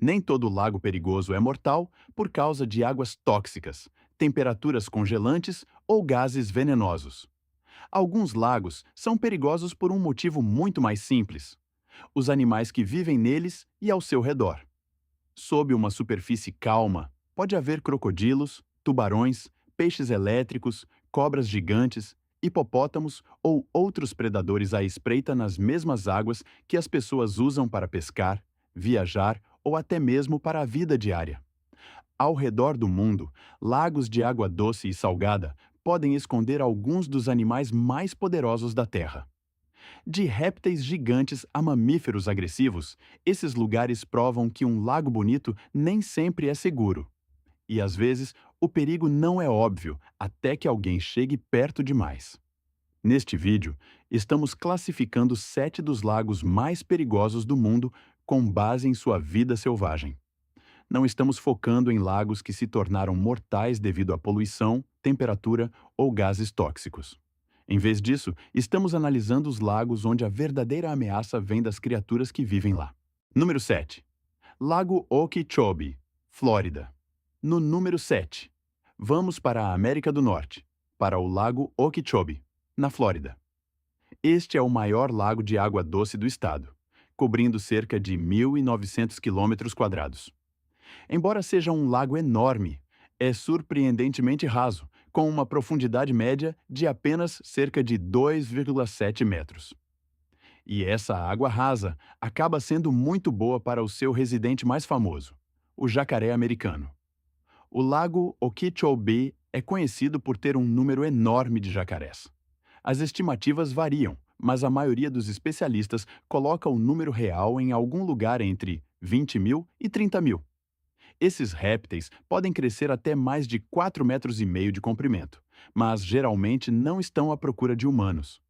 Nem todo lago perigoso é mortal por causa de águas tóxicas, temperaturas congelantes ou gases venenosos. Alguns lagos são perigosos por um motivo muito mais simples: os animais que vivem neles e ao seu redor. Sob uma superfície calma, pode haver crocodilos, tubarões, peixes elétricos, cobras gigantes, hipopótamos ou outros predadores à espreita nas mesmas águas que as pessoas usam para pescar, viajar ou até mesmo para a vida diária. Ao redor do mundo, lagos de água doce e salgada podem esconder alguns dos animais mais poderosos da Terra. De répteis gigantes a mamíferos agressivos, esses lugares provam que um lago bonito nem sempre é seguro. E às vezes, o perigo não é óbvio até que alguém chegue perto demais. Neste vídeo, estamos classificando 7 dos lagos mais perigosos do mundo com base em sua vida selvagem. Não estamos focando em lagos que se tornaram mortais devido à poluição, temperatura ou gases tóxicos. Em vez disso, estamos analisando os lagos onde a verdadeira ameaça vem das criaturas que vivem lá. Número 7. Lago Okeechobee, Flórida. No número 7, vamos para a América do Norte, para o Lago Okeechobee, na Flórida. Este é o maior lago de água doce do estado, cobrindo cerca de 1.900 quilômetros quadrados. Embora seja um lago enorme, é surpreendentemente raso, com uma profundidade média de apenas cerca de 2,7 metros. E essa água rasa acaba sendo muito boa para o seu residente mais famoso, o jacaré americano. O lago Okeechobee é conhecido por ter um número enorme de jacarés. As estimativas variam, mas a maioria dos especialistas coloca o número real em algum lugar entre 20 mil e 30 mil. Esses répteis podem crescer até mais de 4,5 metros de comprimento, mas geralmente não estão à procura de humanos.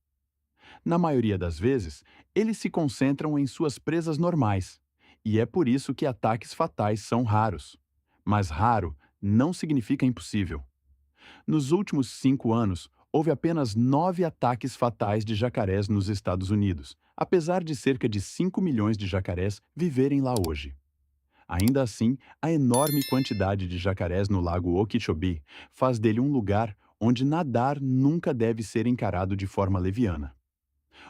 Na maioria das vezes, eles se concentram em suas presas normais, e é por isso que ataques fatais são raros. Mas raro não significa impossível. Nos últimos 5 anos, houve apenas 9 ataques fatais de jacarés nos Estados Unidos, apesar de cerca de 5 milhões de jacarés viverem lá hoje. Ainda assim, a enorme quantidade de jacarés no lago Okeechobee faz dele um lugar onde nadar nunca deve ser encarado de forma leviana.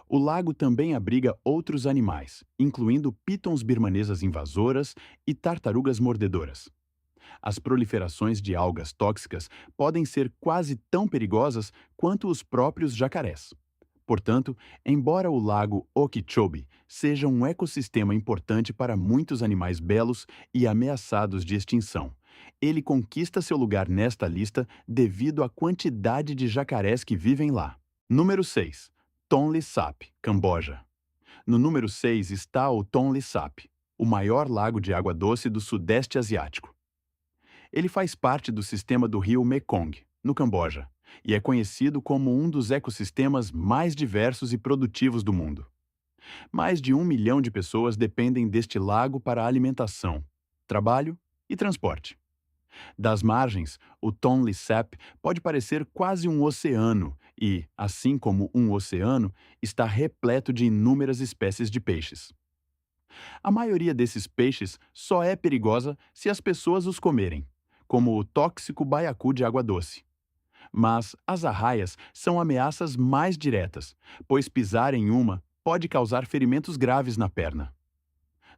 O lago também abriga outros animais, incluindo pitons birmanesas invasoras e tartarugas mordedoras. As proliferações de algas tóxicas podem ser quase tão perigosas quanto os próprios jacarés. Portanto, embora o lago Okeechobee seja um ecossistema importante para muitos animais belos e ameaçados de extinção, ele conquista seu lugar nesta lista devido à quantidade de jacarés que vivem lá. Número 6. Tonle Sap, Camboja. No número 6 está o Tonle Sap, o maior lago de água doce do Sudeste Asiático. Ele faz parte do sistema do rio Mekong, no Camboja, e é conhecido como um dos ecossistemas mais diversos e produtivos do mundo. Mais de 1 milhão de pessoas dependem deste lago para alimentação, trabalho e transporte. Das margens, o Tonle Sap pode parecer quase um oceano e, assim como um oceano, está repleto de inúmeras espécies de peixes. A maioria desses peixes só é perigosa se as pessoas os comerem, como o tóxico baiacu de água doce. Mas as arraias são ameaças mais diretas, pois pisar em uma pode causar ferimentos graves na perna.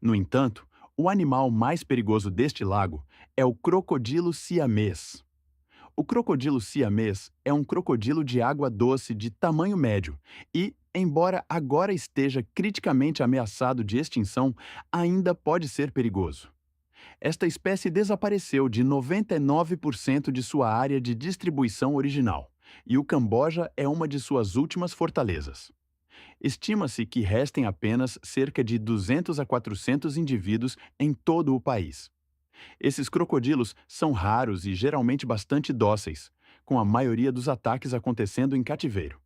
No entanto, o animal mais perigoso deste lago é o crocodilo siamês. O crocodilo siamês é um crocodilo de água doce de tamanho médio e, embora agora esteja criticamente ameaçado de extinção, ainda pode ser perigoso. Esta espécie desapareceu de 99% de sua área de distribuição original, e o Camboja é uma de suas últimas fortalezas. Estima-se que restem apenas cerca de 200 a 400 indivíduos em todo o país. Esses crocodilos são raros e geralmente bastante dóceis, com a maioria dos ataques acontecendo em cativeiro.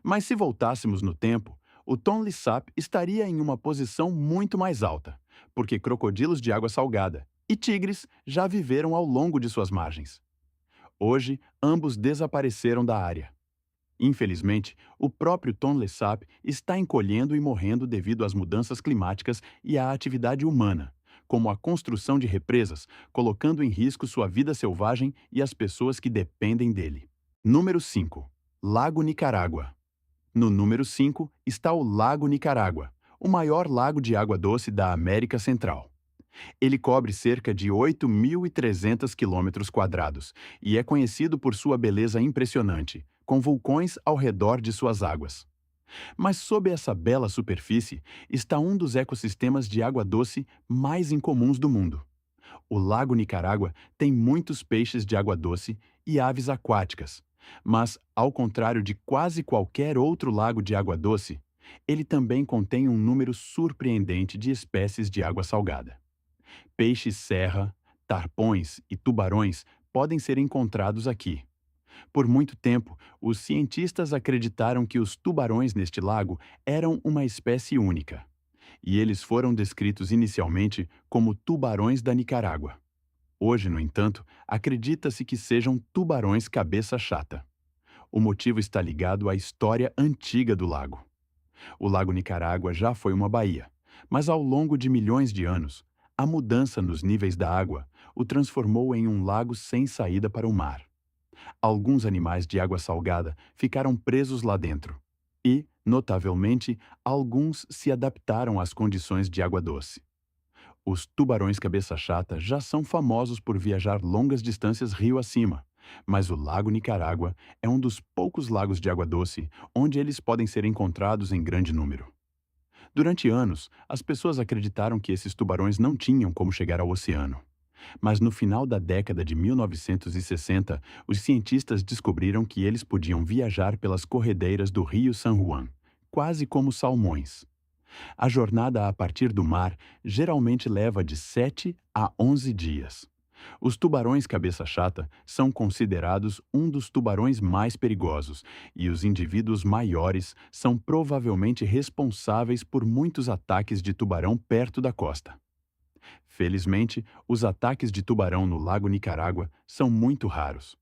Mas se voltássemos no tempo, o Tonle Sap estaria em uma posição muito mais alta, porque crocodilos de água salgada e tigres já viveram ao longo de suas margens. Hoje, ambos desapareceram da área. Infelizmente, o próprio Tonle Sap está encolhendo e morrendo devido às mudanças climáticas e à atividade humana, como a construção de represas, colocando em risco sua vida selvagem e as pessoas que dependem dele. Número 5. Lago Nicarágua. No número 5 está o Lago Nicarágua, o maior lago de água doce da América Central. Ele cobre cerca de 8.300 quilômetros quadrados e é conhecido por sua beleza impressionante, com vulcões ao redor de suas águas. Mas sob essa bela superfície está um dos ecossistemas de água doce mais incomuns do mundo. O Lago Nicarágua tem muitos peixes de água doce e aves aquáticas, mas, ao contrário de quase qualquer outro lago de água doce, ele também contém um número surpreendente de espécies de água salgada. Peixes-serra, tarpões e tubarões podem ser encontrados aqui. Por muito tempo, os cientistas acreditaram que os tubarões neste lago eram uma espécie única, e eles foram descritos inicialmente como tubarões da Nicarágua. Hoje, no entanto, acredita-se que sejam tubarões cabeça chata. O motivo está ligado à história antiga do lago. O Lago Nicarágua já foi uma baía, mas ao longo de milhões de anos, a mudança nos níveis da água o transformou em um lago sem saída para o mar. Alguns animais de água salgada ficaram presos lá dentro e, notavelmente, alguns se adaptaram às condições de água doce. Os tubarões cabeça chata já são famosos por viajar longas distâncias rio acima, mas o Lago Nicarágua é um dos poucos lagos de água doce onde eles podem ser encontrados em grande número. Durante anos, as pessoas acreditaram que esses tubarões não tinham como chegar ao oceano. Mas no final da década de 1960, os cientistas descobriram que eles podiam viajar pelas corredeiras do rio San Juan, quase como salmões. A jornada a partir do mar geralmente leva de 7 a 11 dias. Os tubarões cabeça chata são considerados um dos tubarões mais perigosos e os indivíduos maiores são provavelmente responsáveis por muitos ataques de tubarão perto da costa. Felizmente, os ataques de tubarão no Lago Nicarágua são muito raros.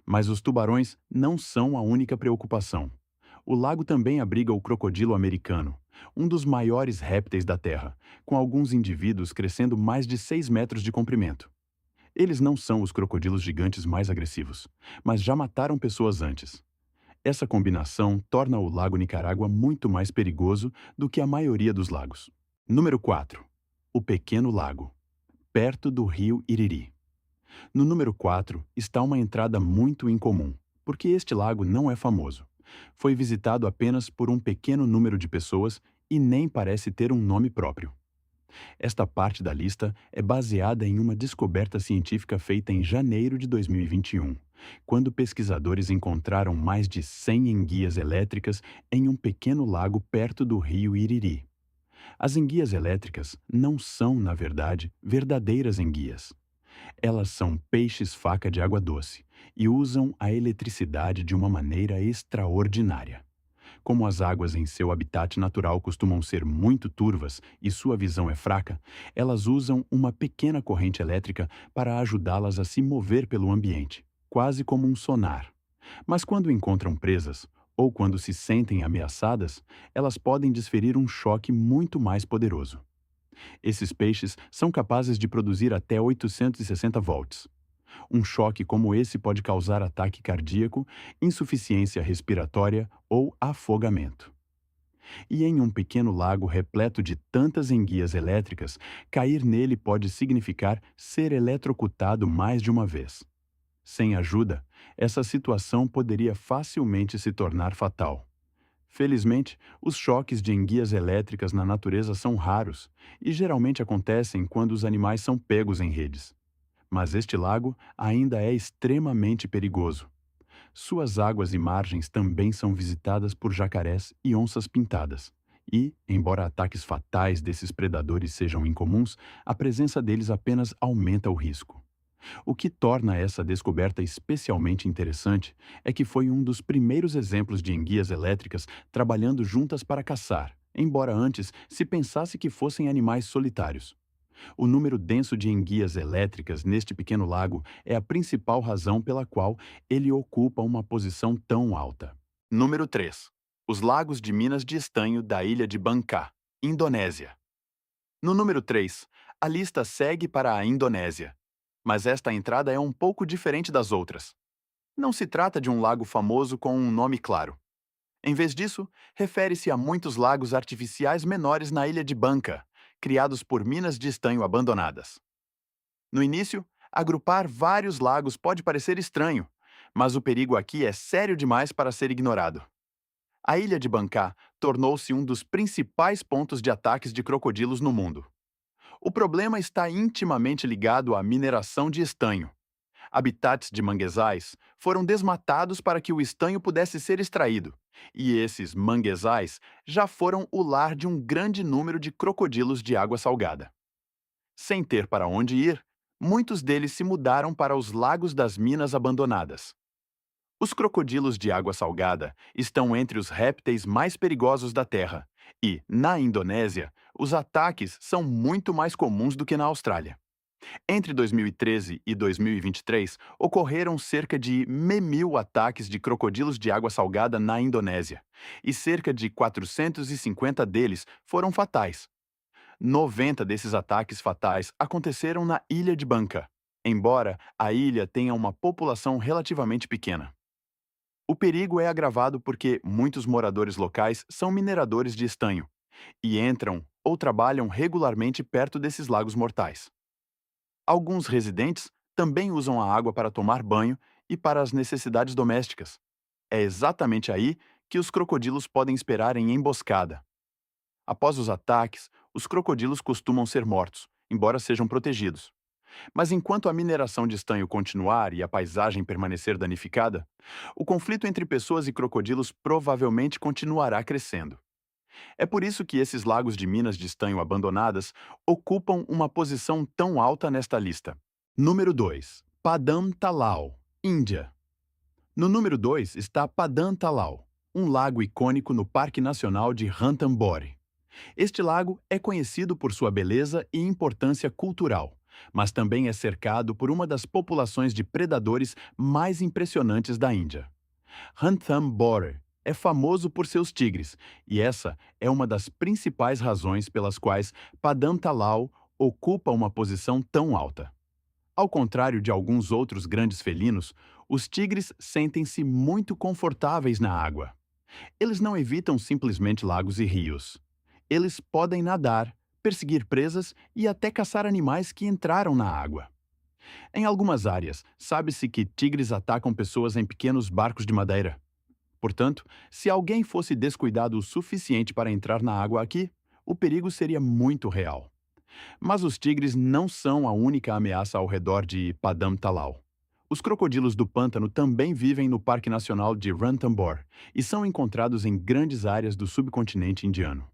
Mas os tubarões não são a única preocupação. O lago também abriga o crocodilo americano, um dos maiores répteis da Terra, com alguns indivíduos crescendo mais de 6 metros de comprimento. Eles não são os crocodilos gigantes mais agressivos, mas já mataram pessoas antes. Essa combinação torna o Lago Nicarágua muito mais perigoso do que a maioria dos lagos. Número 4. O Pequeno Lago, perto do rio Iriri. No número 4 está uma entrada muito incomum, porque este lago não é famoso. Foi visitado apenas por um pequeno número de pessoas e nem parece ter um nome próprio. Esta parte da lista é baseada em uma descoberta científica feita em janeiro de 2021, quando pesquisadores encontraram mais de 100 enguias elétricas em um pequeno lago perto do rio Iriri. As enguias elétricas não são, na verdade, verdadeiras enguias. Elas são peixes-faca de água doce e usam a eletricidade de uma maneira extraordinária. Como as águas em seu habitat natural costumam ser muito turvas e sua visão é fraca, elas usam uma pequena corrente elétrica para ajudá-las a se mover pelo ambiente, quase como um sonar. Mas quando encontram presas, ou quando se sentem ameaçadas, elas podem desferir um choque muito mais poderoso. Esses peixes são capazes de produzir até 860 volts. Um choque como esse pode causar ataque cardíaco, insuficiência respiratória ou afogamento. E em um pequeno lago repleto de tantas enguias elétricas, cair nele pode significar ser eletrocutado mais de uma vez. Sem ajuda, essa situação poderia facilmente se tornar fatal. Felizmente, os choques de enguias elétricas na natureza são raros e geralmente acontecem quando os animais são pegos em redes. Mas este lago ainda é extremamente perigoso. Suas águas e margens também são visitadas por jacarés e onças pintadas. E, embora ataques fatais desses predadores sejam incomuns, a presença deles apenas aumenta o risco. O que torna essa descoberta especialmente interessante é que foi um dos primeiros exemplos de enguias elétricas trabalhando juntas para caçar, embora antes se pensasse que fossem animais solitários. O número denso de enguias elétricas neste pequeno lago é a principal razão pela qual ele ocupa uma posição tão alta. Número 3. Os lagos de minas de estanho da ilha de Bangka, Indonésia. No número 3, A lista segue para a Indonésia, mas esta entrada é um pouco diferente das outras. Não se trata de um lago famoso com um nome claro. Em vez disso, refere-se a muitos lagos artificiais menores na ilha de Banca, criados por minas de estanho abandonadas. No início, agrupar vários lagos pode parecer estranho, mas o perigo aqui é sério demais para ser ignorado. A ilha de Bancá tornou-se um dos principais pontos de ataques de crocodilos no mundo. O problema está intimamente ligado à mineração de estanho. Habitats de manguezais foram desmatados para que o estanho pudesse ser extraído, e esses manguezais já foram o lar de um grande número de crocodilos de água salgada. Sem ter para onde ir, muitos deles se mudaram para os lagos das minas abandonadas. Os crocodilos de água salgada estão entre os répteis mais perigosos da Terra, e, na Indonésia, os ataques são muito mais comuns do que na Austrália. Entre 2013 e 2023, ocorreram cerca de 1.000 ataques de crocodilos de água salgada na Indonésia, e cerca de 450 deles foram fatais. 90 desses ataques fatais aconteceram na ilha de Banca, embora a ilha tenha uma população relativamente pequena. O perigo é agravado porque muitos moradores locais são mineradores de estanho e entram ou trabalham regularmente perto desses lagos mortais. Alguns residentes também usam a água para tomar banho e para as necessidades domésticas. É exatamente aí que os crocodilos podem esperar em emboscada. Após os ataques, os crocodilos costumam ser mortos, embora sejam protegidos. Mas enquanto a mineração de estanho continuar e a paisagem permanecer danificada, o conflito entre pessoas e crocodilos provavelmente continuará crescendo. É por isso que esses lagos de minas de estanho abandonadas ocupam uma posição tão alta nesta lista. Número 2. Padam Talao, Índia. No número 2 está Padam Talao, um lago icônico no Parque Nacional de Ranthambore. Este lago é conhecido por sua beleza e importância cultural, mas também é cercado por uma das populações de predadores mais impressionantes da Índia. Ranthambore é famoso por seus tigres, e essa é uma das principais razões pelas quais Padam Talao ocupa uma posição tão alta. Ao contrário de alguns outros grandes felinos, os tigres sentem-se muito confortáveis na água. Eles não evitam simplesmente lagos e rios. Eles podem nadar, perseguir presas e até caçar animais que entraram na água. Em algumas áreas, sabe-se que tigres atacam pessoas em pequenos barcos de madeira. Portanto, se alguém fosse descuidado o suficiente para entrar na água aqui, o perigo seria muito real. Mas os tigres não são a única ameaça ao redor de Padam Talao. Os crocodilos do pântano também vivem no Parque Nacional de Ranthambore e são encontrados em grandes áreas do subcontinente indiano.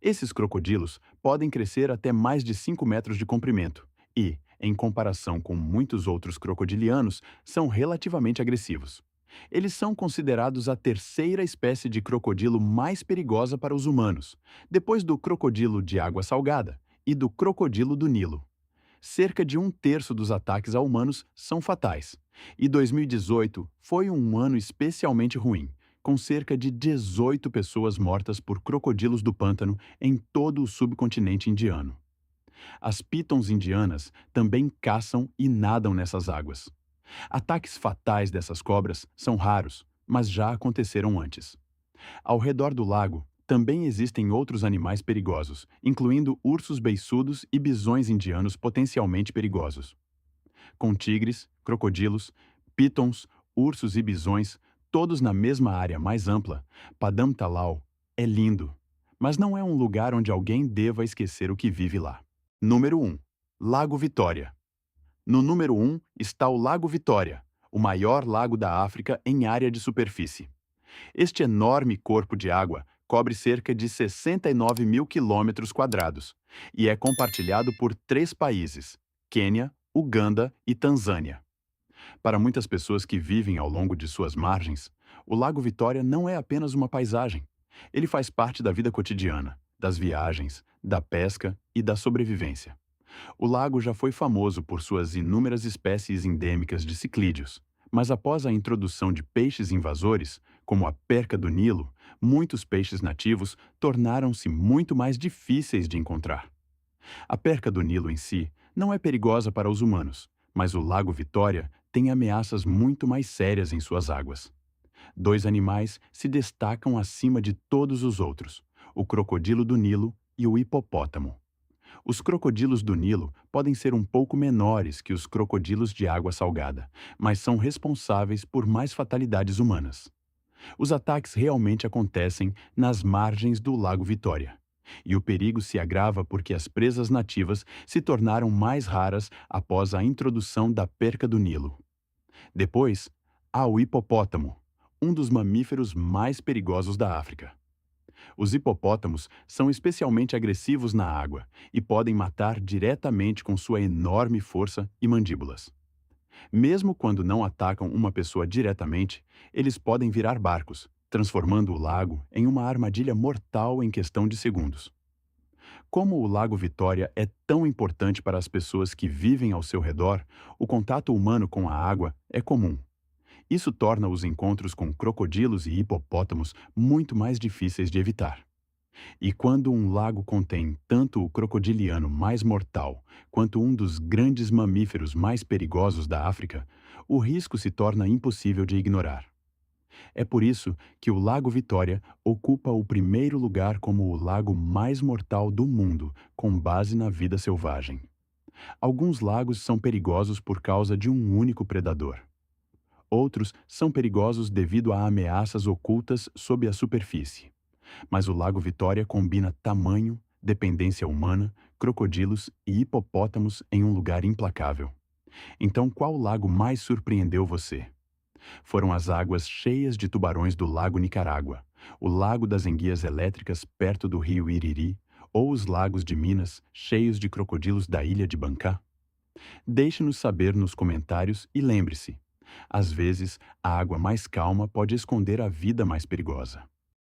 Esses crocodilos podem crescer até mais de 5 metros de comprimento e, em comparação com muitos outros crocodilianos, são relativamente agressivos. Eles são considerados a terceira espécie de crocodilo mais perigosa para os humanos, depois do crocodilo de água salgada e do crocodilo do Nilo. Cerca de um terço dos ataques a humanos são fatais, e 2018 foi um ano especialmente ruim, com cerca de 18 pessoas mortas por crocodilos do pântano em todo o subcontinente indiano. As pitons indianas também caçam e nadam nessas águas. Ataques fatais dessas cobras são raros, mas já aconteceram antes. Ao redor do lago, também existem outros animais perigosos, incluindo ursos beiçudos e bisões indianos potencialmente perigosos. Com tigres, crocodilos, pitons, ursos e bisões, todos na mesma área mais ampla, Padam Talao é lindo, mas não é um lugar onde alguém deva esquecer o que vive lá. Número 1. Lago Vitória. No número 1 está o Lago Vitória, o maior lago da África em área de superfície. Este enorme corpo de água cobre cerca de 69 mil quilômetros quadrados e é compartilhado por 3 países, Quênia, Uganda e Tanzânia. Para muitas pessoas que vivem ao longo de suas margens, o Lago Vitória não é apenas uma paisagem. Ele faz parte da vida cotidiana, das viagens, da pesca e da sobrevivência. O lago já foi famoso por suas inúmeras espécies endêmicas de ciclídeos, mas após a introdução de peixes invasores, como a perca do Nilo, muitos peixes nativos tornaram-se muito mais difíceis de encontrar. A perca do Nilo em si não é perigosa para os humanos, mas o Lago Vitória tem ameaças muito mais sérias em suas águas. Dois animais se destacam acima de todos os outros: o crocodilo do Nilo e o hipopótamo. Os crocodilos do Nilo podem ser um pouco menores que os crocodilos de água salgada, mas são responsáveis por mais fatalidades humanas. Os ataques realmente acontecem nas margens do Lago Vitória. E o perigo se agrava porque as presas nativas se tornaram mais raras após a introdução da perca do Nilo. Depois, há o hipopótamo, um dos mamíferos mais perigosos da África. Os hipopótamos são especialmente agressivos na água e podem matar diretamente com sua enorme força e mandíbulas. Mesmo quando não atacam uma pessoa diretamente, eles podem virar barcos, transformando o lago em uma armadilha mortal em questão de segundos. Como o Lago Vitória é tão importante para as pessoas que vivem ao seu redor, o contato humano com a água é comum. Isso torna os encontros com crocodilos e hipopótamos muito mais difíceis de evitar. E quando um lago contém tanto o crocodiliano mais mortal quanto um dos grandes mamíferos mais perigosos da África, o risco se torna impossível de ignorar. É por isso que o Lago Vitória ocupa o primeiro lugar como o lago mais mortal do mundo, com base na vida selvagem. Alguns lagos são perigosos por causa de um único predador. Outros são perigosos devido a ameaças ocultas sob a superfície. Mas o Lago Vitória combina tamanho, dependência humana, crocodilos e hipopótamos em um lugar implacável. Então, qual lago mais surpreendeu você? Foram as águas cheias de tubarões do Lago Nicarágua, o Lago das Enguias Elétricas perto do rio Iriri, ou os lagos de Minas cheios de crocodilos da ilha de Bancá? Deixe-nos saber nos comentários e lembre-se, às vezes a água mais calma pode esconder a vida mais perigosa.